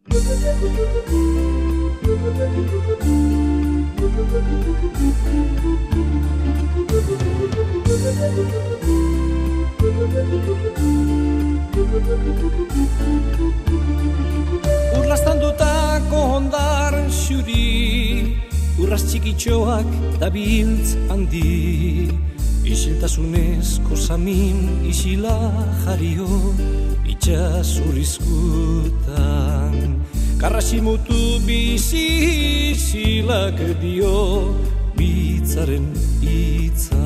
Urlastandutako hondar xuri, urraz txikitxoak dabiltz handi, isiltasunezko samin isila jario itxasurizkutan. Karrasimutu bizi isilak dio bitzaren hitza,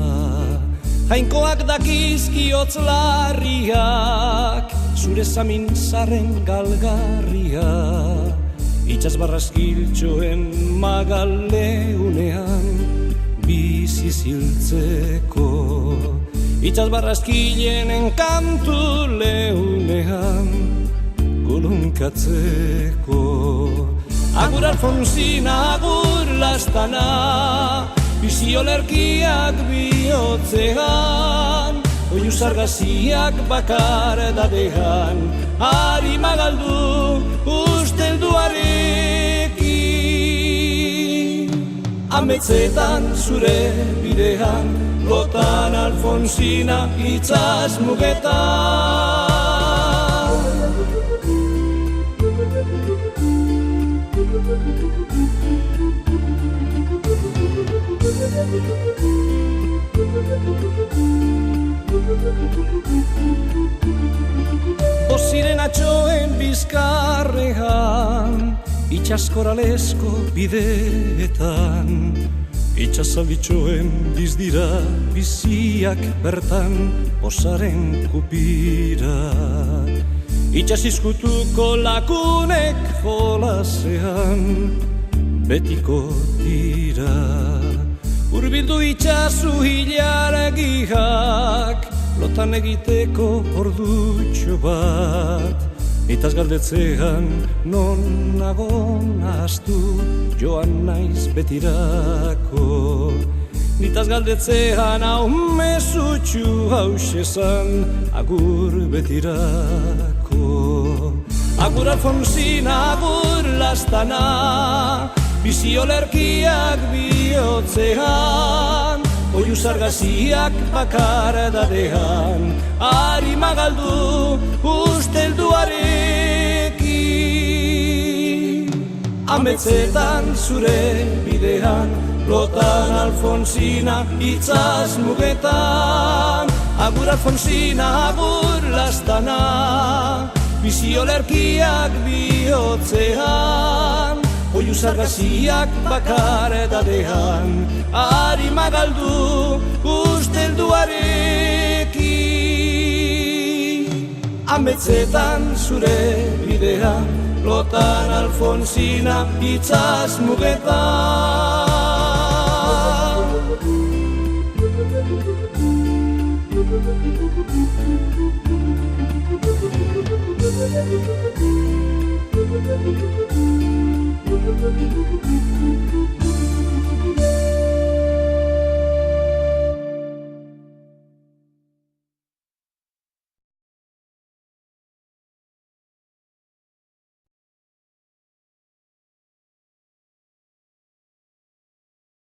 jainkoak dakizkiotz larriak, zure zamin zaren galgarria, itxas barraskiltxoen magaleunean bizi ziltzeko, itxas barraskilenen kantu leunean golunkatzeko. Agur Alfonsina, agur lastana, bizi olerkiak bihotzean, oiu zargaziak bakar dadean, harima galdu ustelduarekin. Ametzetan zure bidean, lotan Alfonsina itzaz mugetan. Boziren atxoen bizkarrean, itxaskoralesko bideetan, itxasabitxoen dizdira biziak bertan osaren kupira. Itxasizkutuko lakunek jolasean betiko dira, urbildu itxasu hilaragihak, lotan egiteko ordutxo bat, itaz galdetzean non nagon ahaztu joan naiz betirako. Nitaz galdetzean hau mezutxu hauxezan agur betirako. Agur Alfonsina, agur lastana, bizi olerkiak bihotzean, oiu zargaziak bakar dadean, harima galdu ustelduarekin. Ametzetan zure bidean, lotan Alfonsina itzaz mugetan. Agur Alfonsina, agur lastana, bizi olerkiak bihotzean, oiu zargaziak bakar dadean, harima galdu ustelduarekin. Ametzetan zure bidean, lotan Alfonsina itzaz mugetan.